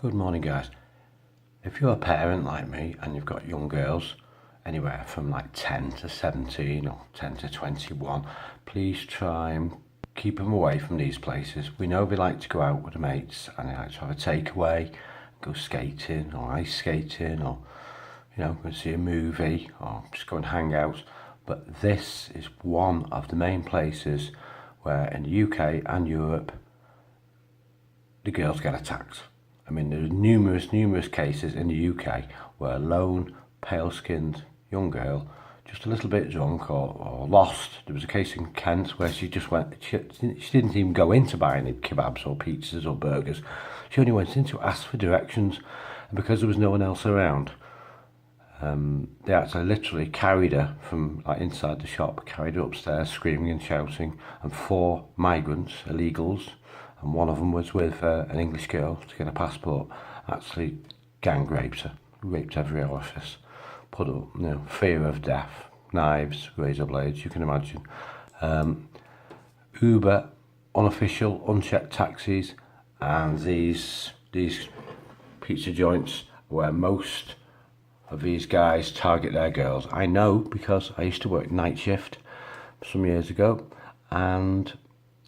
Good morning, guys. If you're a parent like me and you've got young girls, anywhere from like 10 to 17 or 10 to 21, please try and keep them away from these places. We know they like to go out with the mates and they like to have a takeaway, go skating or ice skating or, go see a movie or just go and hang out. But this is one of the main places where in the UK and Europe, the girls get attacked. I mean, there are numerous cases in the UK where a lone, pale-skinned young girl, just a little bit drunk or lost. There was a case in Kent where she just went, she didn't even go in to buy any kebabs or pizzas or burgers. She only went in to ask for directions, and because there was no one else around, they actually literally carried her from like inside the shop, carried her upstairs, screaming and shouting, and 4 migrants, illegals, and one of them was with an English girl to get a passport, actually gang raped her, raped every orifice, put up, fear of death, knives, razor blades, you can imagine. Uber, unofficial, unchecked taxis, and these pizza joints where most of these guys target their girls. I know because I used to work night shift some years ago, and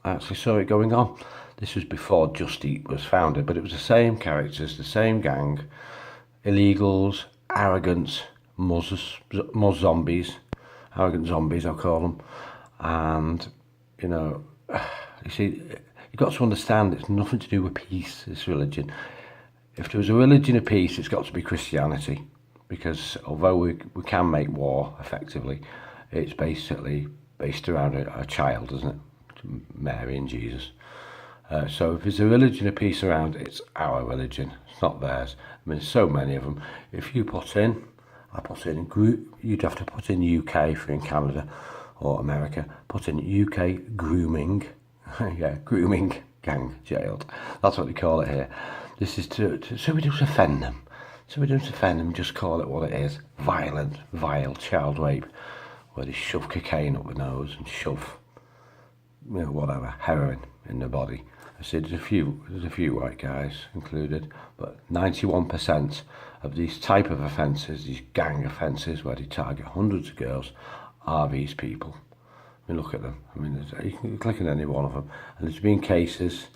I actually saw it going on. This was before Just Eat was founded, but it was the same characters, the same gang, illegals, arrogant muzz zombies, arrogant zombies I'll call them. And, you see, you've got to understand it's nothing to do with peace, this religion. If there was a religion of peace, it's got to be Christianity, because although we can make war effectively, it's basically based around a child, isn't it? Mary and Jesus. So if there's a religion of peace around, it's our religion, it's not theirs. I mean, there's so many of them. If you you'd have to put in UK for in Canada or America, put in UK grooming, yeah, grooming gang jailed. That's what they call it here. This is so we don't offend them. So we don't offend them, just call it what it is. Violent, vile child rape, where they shove cocaine up the nose and shove, whatever, heroin in their body. I see there's a few white guys included, but 91% of these type of offences, these gang offences where they target hundreds of girls, are these people. I mean, look at them. I mean, you can click on any one of them, and there's been cases.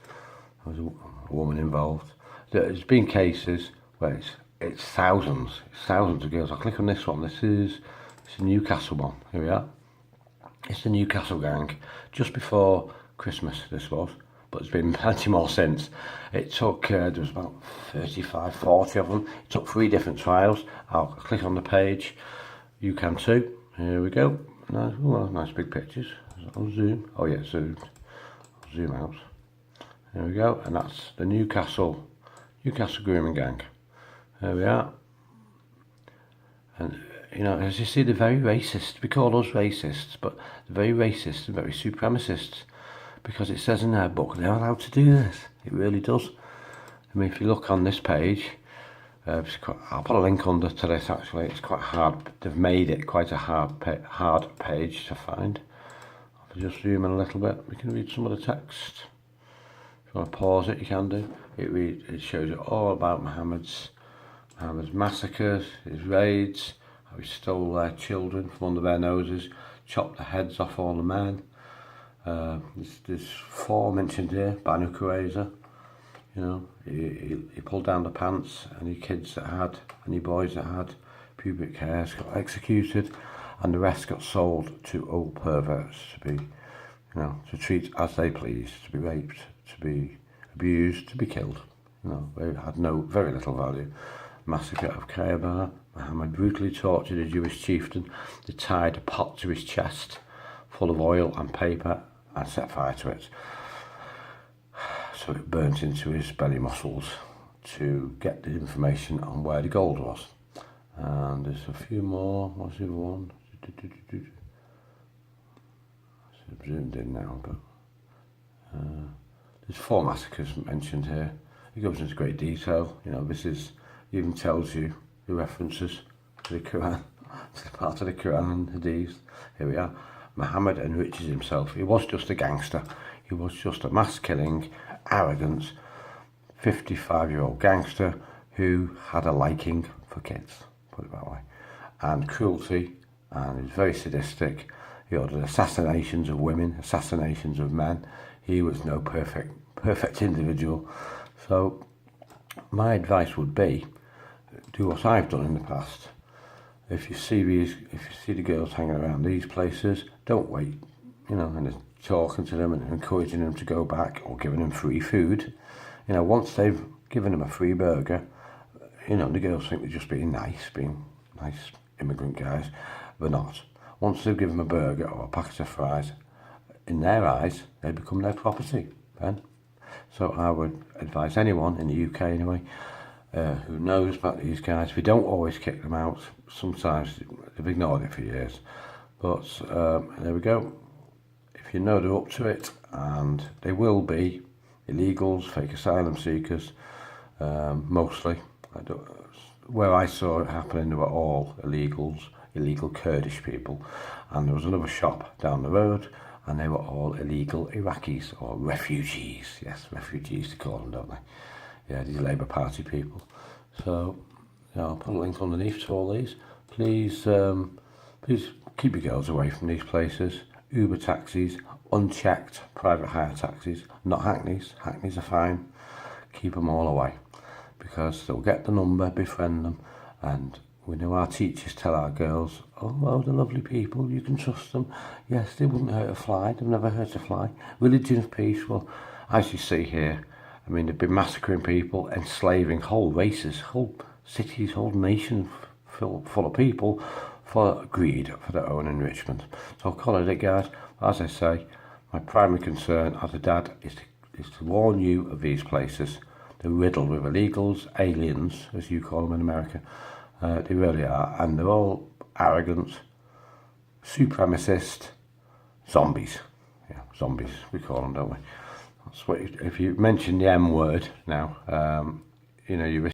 There was a woman involved. There's been cases where it's thousands of girls. I'll click on this one. This is a Newcastle one. Here we are. It's the Newcastle gang. Just before Christmas, this was. But there's been plenty more since. It took, there was about 35, 40 of them. It took 3 different trials. I'll click on the page. You can too. Here we go. Nice, nice big pictures. I'll zoom. Oh yeah, zoom. I'll zoom out. There we go. And that's the Newcastle grooming gang. There we are. And, as you see, they're very racist. We call us racists, but they're very racist and very supremacists. Because it says in their book they're allowed to do this. It really does. I mean, if you look on this page, I'll put a link under to this actually. It's quite hard. They've made it quite a hard page to find. I'll just zoom in a little bit. We can read some of the text. If you want to pause it, you can do. It shows you all about Muhammad's massacres, his raids, how he stole their children from under their noses, chopped the heads off all the men. There's 4 mentioned here. Banu Qurayza, he pulled down the pants. Any boys that had pubic hairs got executed, and the rest got sold to old perverts to be, to treat as they please, to be raped, to be abused, to be killed. They had very little value. Massacre of Khaybr. Muhammad brutally tortured a Jewish chieftain. They tied a pot to his chest full of oil and paper and set fire to it, so it burnt into his belly muscles to get the information on where the gold was. And there's a few more. What's the other one? I've zoomed in now, but there's 4 massacres mentioned here. He goes into great detail. He even tells you the references to the Quran, to the part of the Quran and Hadith. Here we are. Muhammad enriches himself. He was just a gangster. He was just a mass-killing, arrogant, 55-year-old gangster who had a liking for kids, put it that way, and cruelty, and he's very sadistic. He ordered assassinations of women, assassinations of men. He was no perfect individual. So my advice would be, do what I've done in the past. If you see the girls hanging around these places, don't wait, and talking to them and encouraging them to go back or giving them free food. Once they've given them a free burger, the girls think they're just being nice immigrant guys. They're not. Once they've given them a burger or a packet of fries, in their eyes, they become their property, then. So I would advise anyone in the UK anyway, who knows about these guys. We don't always kick them out. Sometimes they've ignored it for years. But there we go. If you know they're up to it, and they will be illegals, fake asylum seekers, mostly. Where I saw it happening, they were all illegals, illegal Kurdish people. And there was another shop down the road, and they were all illegal Iraqis or refugees. Yes, refugees they call them, don't they? Yeah, these Labour Party people. So, I'll put a link underneath to all these. Please keep your girls away from these places. Uber taxis, unchecked private hire taxis, not Hackneys. Hackneys are fine. Keep them all away, because they'll get the number, befriend them, and we know our teachers tell our girls, oh, well, they're lovely people, you can trust them. Yes, they wouldn't hurt a fly, they've never hurt a fly. Religion of peace, well, as you see here, I mean, they've been massacring people, enslaving whole races, whole cities, whole nations full of people for greed, for their own enrichment. So I'll call it, guys. As I say, my primary concern as a dad is to warn you of these places. They're riddled with illegals, aliens, as you call them in America. They really are, and they're all arrogant, supremacist zombies. Yeah, zombies, we call them, don't we? That's what if you mention the M word now, you risk